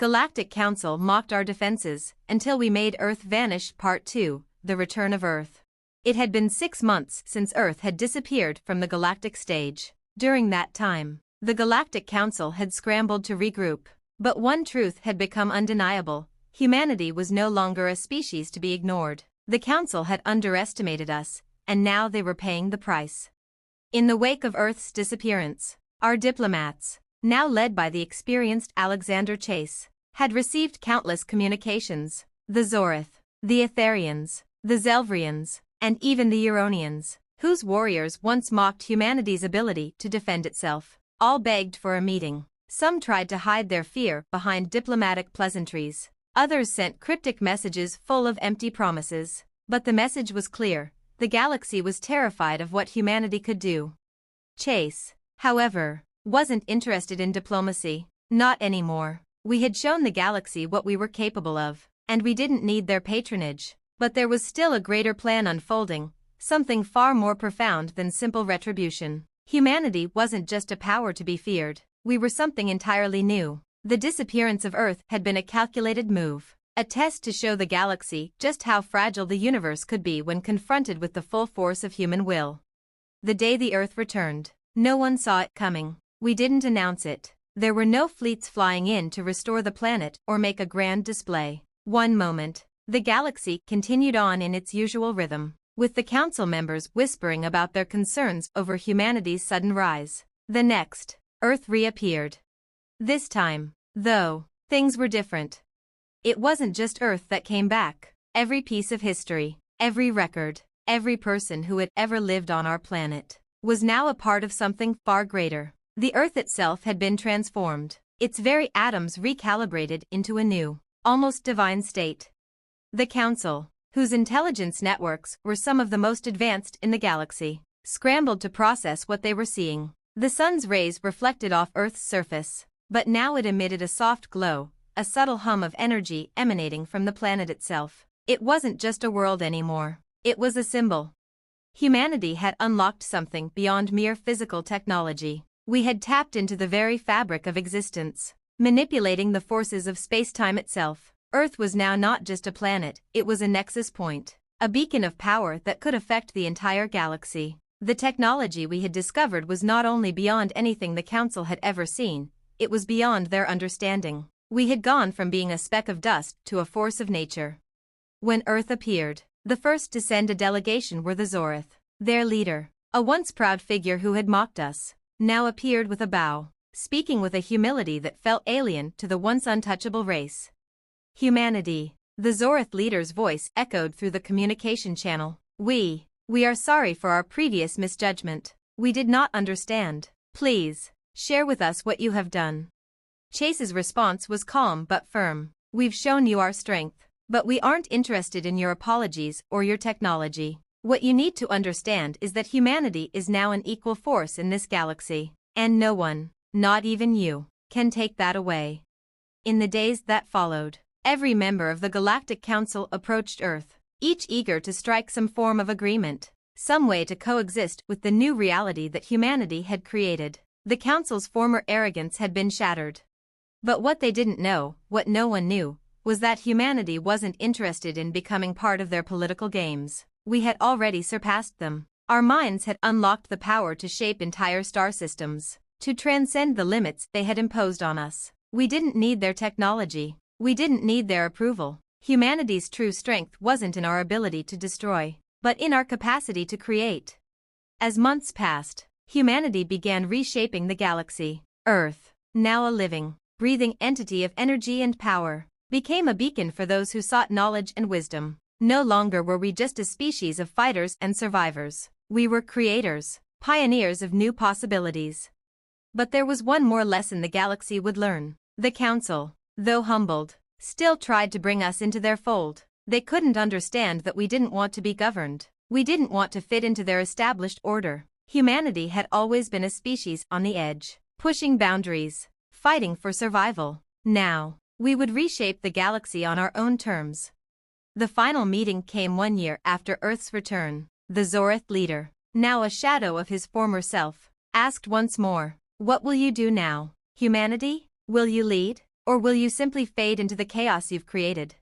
Galactic Council mocked our defenses until we made Earth Vanish Part 2, The Return of Earth. It had been 6 months since Earth had disappeared from the galactic stage. During that time, the Galactic Council had scrambled to regroup. But one truth had become undeniable: humanity was no longer a species to be ignored. The Council had underestimated us, and now they were paying the price. In the wake of Earth's disappearance, our diplomats, now led by the experienced Alexander Chase, had received countless communications. The Zorith, the Etherians, the Zelvrians, and even the Euronians, whose warriors once mocked humanity's ability to defend itself, all begged for a meeting. Some tried to hide their fear behind diplomatic pleasantries. Others sent cryptic messages full of empty promises. But the message was clear: the galaxy was terrified of what humanity could do. Chase, however, wasn't interested in diplomacy. Not anymore. We had shown the galaxy what we were capable of, and we didn't need their patronage. But there was still a greater plan unfolding, something far more profound than simple retribution. Humanity wasn't just a power to be feared. We were something entirely new. The disappearance of Earth had been a calculated move, a test to show the galaxy just how fragile the universe could be when confronted with the full force of human will. The day the Earth returned, no one saw it coming. We didn't announce it. There were no fleets flying in to restore the planet or make a grand display. One moment, the galaxy continued on in its usual rhythm, with the council members whispering about their concerns over humanity's sudden rise. The next, Earth reappeared. This time, though, things were different. It wasn't just Earth that came back. Every piece of history, every record, every person who had ever lived on our planet, was now a part of something far greater. The Earth itself had been transformed, its very atoms recalibrated into a new, almost divine state. The Council, whose intelligence networks were some of the most advanced in the galaxy, scrambled to process what they were seeing. The sun's rays reflected off Earth's surface, but now it emitted a soft glow, a subtle hum of energy emanating from the planet itself. It wasn't just a world anymore. It was a symbol. Humanity had unlocked something beyond mere physical technology. We had tapped into the very fabric of existence, manipulating the forces of space-time itself. Earth was now not just a planet, it was a nexus point, a beacon of power that could affect the entire galaxy. The technology we had discovered was not only beyond anything the Council had ever seen, it was beyond their understanding. We had gone from being a speck of dust to a force of nature. When Earth appeared, the first to send a delegation were the Zorith. Their leader, a once proud figure who had mocked us, now appeared with a bow, speaking with a humility that felt alien to the once untouchable race. Humanity. The Zorith leader's voice echoed through the communication channel. We are sorry for our previous misjudgment. We did not understand. Please, share with us what you have done. Chase's response was calm but firm. We've shown you our strength, but we aren't interested in your apologies or your technology. What you need to understand is that humanity is now an equal force in this galaxy, and no one, not even you, can take that away. In the days that followed, every member of the Galactic Council approached Earth, each eager to strike some form of agreement, some way to coexist with the new reality that humanity had created. The Council's former arrogance had been shattered. But what they didn't know, what no one knew, was that humanity wasn't interested in becoming part of their political games. We had already surpassed them. Our minds had unlocked the power to shape entire star systems, to transcend the limits they had imposed on us. We didn't need their technology. We didn't need their approval. Humanity's true strength wasn't in our ability to destroy, but in our capacity to create. As months passed, humanity began reshaping the galaxy. Earth, now a living, breathing entity of energy and power, became a beacon for those who sought knowledge and wisdom. No longer were we just a species of fighters and survivors. We were creators, pioneers of new possibilities. But there was one more lesson the galaxy would learn. The Council, though humbled, still tried to bring us into their fold. They couldn't understand that we didn't want to be governed. We didn't want to fit into their established order. Humanity had always been a species on the edge, pushing boundaries, fighting for survival. Now, we would reshape the galaxy on our own terms. The final meeting came 1 year after Earth's return. The Zorith leader, now a shadow of his former self, asked once more, "What will you do now, humanity? Will you lead?" Or will you simply fade into the chaos you've created?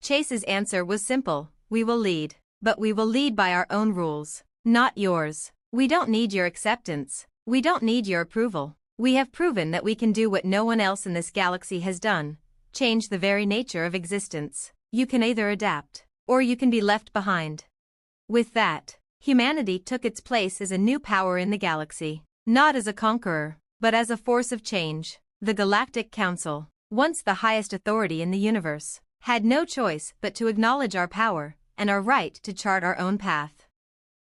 Chase's answer was simple: we will lead. But we will lead by our own rules, not yours. We don't need your acceptance. We don't need your approval. We have proven that we can do what no one else in this galaxy has done: change the very nature of existence. You can either adapt, or you can be left behind. With that, humanity took its place as a new power in the galaxy, not as a conqueror, but as a force of change. The Galactic Council, once the highest authority in the universe, had no choice but to acknowledge our power and our right to chart our own path.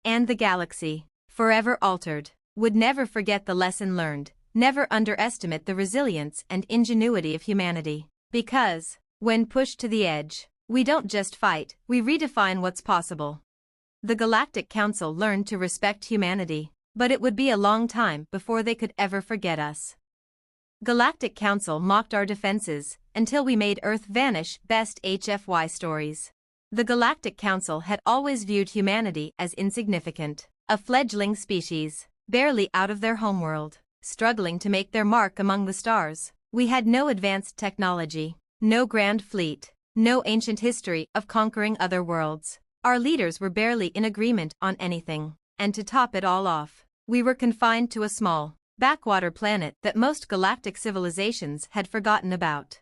And the galaxy, forever altered, would never forget the lesson learned: never underestimate the resilience and ingenuity of humanity. Because, when pushed to the edge, we don't just fight, we redefine what's possible. The Galactic Council learned to respect humanity, but it would be a long time before they could ever forget us. Galactic Council mocked our defenses until we made Earth vanish. Best HFY stories. The Galactic Council had always viewed humanity as insignificant, a fledgling species, barely out of their homeworld, struggling to make their mark among the stars. We had no advanced technology, no grand fleet, no ancient history of conquering other worlds. Our leaders were barely in agreement on anything, and to top it all off, we were confined to a small, backwater planet that most galactic civilizations had forgotten about.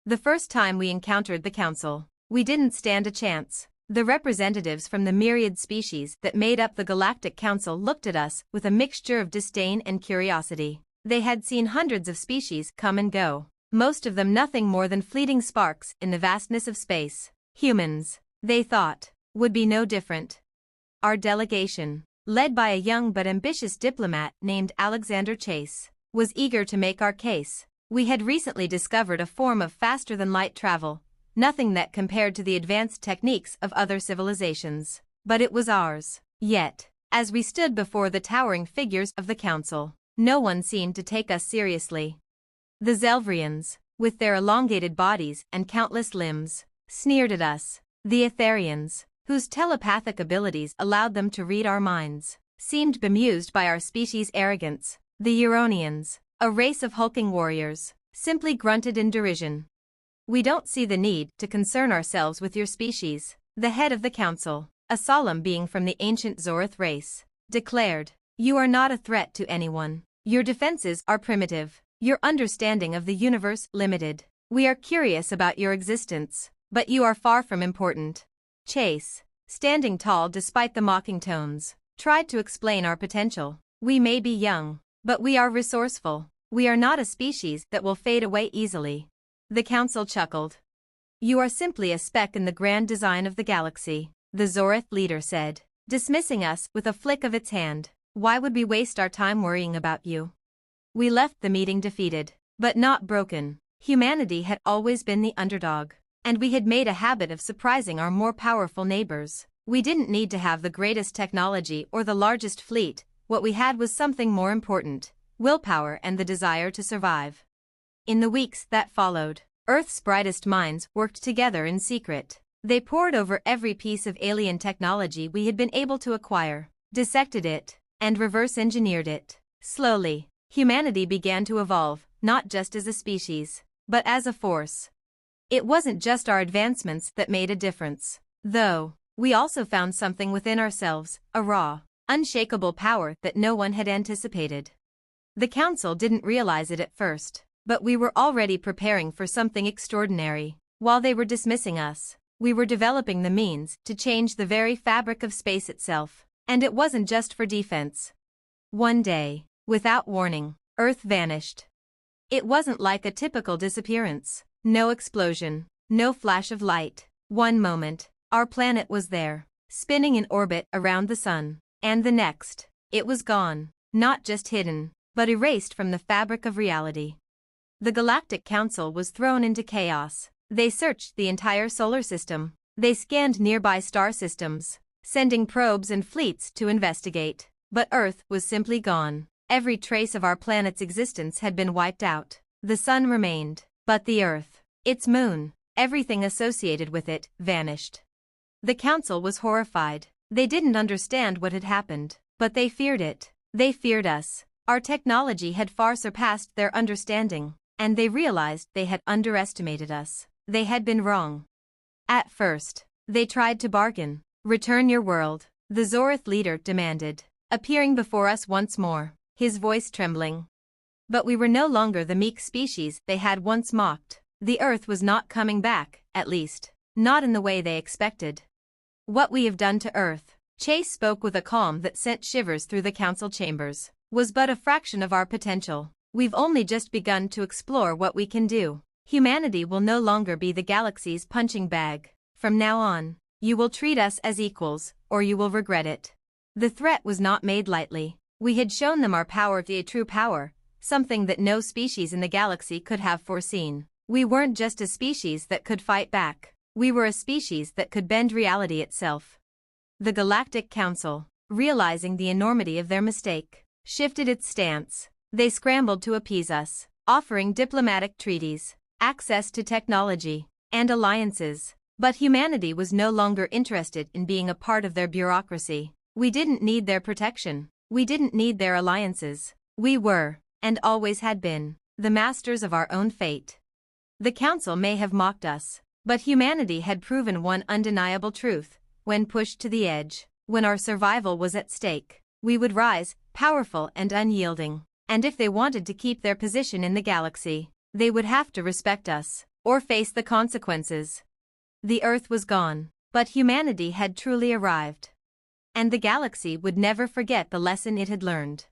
The first time we encountered the Council, we didn't stand a chance. The representatives from the myriad species that made up the Galactic Council looked at us with a mixture of disdain and curiosity. They had seen hundreds of species come and go, most of them nothing more than fleeting sparks in the vastness of space. Humans, they thought, would be no different. Our delegation, led by a young but ambitious diplomat named Alexander Chase, was eager to make our case. We had recently discovered a form of faster-than-light travel, nothing that compared to the advanced techniques of other civilizations. But it was ours. Yet, as we stood before the towering figures of the Council, no one seemed to take us seriously. The Zelvrians, with their elongated bodies and countless limbs, sneered at us. The Etherians, whose telepathic abilities allowed them to read our minds, seemed bemused by our species' arrogance. The Euronians, a race of hulking warriors, simply grunted in derision. "We don't see the need to concern ourselves with your species," the head of the Council, a solemn being from the ancient Zorith race, declared. "You are not a threat to anyone. Your defenses are primitive, your understanding of the universe limited. We are curious about your existence, but you are far from important." Chase, standing tall despite the mocking tones, tried to explain our potential. "We may be young, but we are resourceful. We are not a species that will fade away easily." The Council chuckled. "You are simply a speck in the grand design of the galaxy," the Zorith leader said, dismissing us with a flick of its hand. "Why would we waste our time worrying about you?" We left the meeting defeated, but not broken. Humanity had always been the underdog, and we had made a habit of surprising our more powerful neighbors. We didn't need to have the greatest technology or the largest fleet. What we had was something more important: willpower and the desire to survive. In the weeks that followed, Earth's brightest minds worked together in secret. They pored over every piece of alien technology we had been able to acquire, dissected it, and reverse-engineered it. Slowly, humanity began to evolve, not just as a species, but as a force. It wasn't just our advancements that made a difference, though. We also found something within ourselves, a raw, unshakable power that no one had anticipated. The Council didn't realize it at first, but we were already preparing for something extraordinary. While they were dismissing us, we were developing the means to change the very fabric of space itself. And it wasn't just for defense. One day, without warning, Earth vanished. It wasn't like a typical disappearance. No explosion, no flash of light. One moment, our planet was there, spinning in orbit around the sun, and the next, it was gone, not just hidden, but erased from the fabric of reality. The Galactic Council was thrown into chaos. They searched the entire solar system. They scanned nearby star systems, sending probes and fleets to investigate. But Earth was simply gone. Every trace of our planet's existence had been wiped out. The sun remained, but the Earth, its moon, everything associated with it, vanished. The Council was horrified. They didn't understand what had happened, but they feared it. They feared us. Our technology had far surpassed their understanding. And they realized they had underestimated us. They had been wrong. At first, they tried to bargain. "Return your world," the Zorith leader demanded, appearing before us once more, his voice trembling. But we were no longer the meek species they had once mocked. The Earth was not coming back, at least, not in the way they expected. "What we have done to Earth," Chase spoke with a calm that sent shivers through the council chambers, "was but a fraction of our potential. We've only just begun to explore what we can do. Humanity will no longer be the galaxy's punching bag. From now on, you will treat us as equals, or you will regret it." The threat was not made lightly. We had shown them our power, the true power, something that no species in the galaxy could have foreseen. We weren't just a species that could fight back. We were a species that could bend reality itself. The Galactic Council, realizing the enormity of their mistake, shifted its stance. They scrambled to appease us, offering diplomatic treaties, access to technology, and alliances. But humanity was no longer interested in being a part of their bureaucracy. We didn't need their protection. We didn't need their alliances. We were, and always had been, the masters of our own fate. The Council may have mocked us, but humanity had proven one undeniable truth. When pushed to the edge, when our survival was at stake, we would rise, powerful and unyielding. And if they wanted to keep their position in the galaxy, they would have to respect us, or face the consequences. The Earth was gone, but humanity had truly arrived. And the galaxy would never forget the lesson it had learned.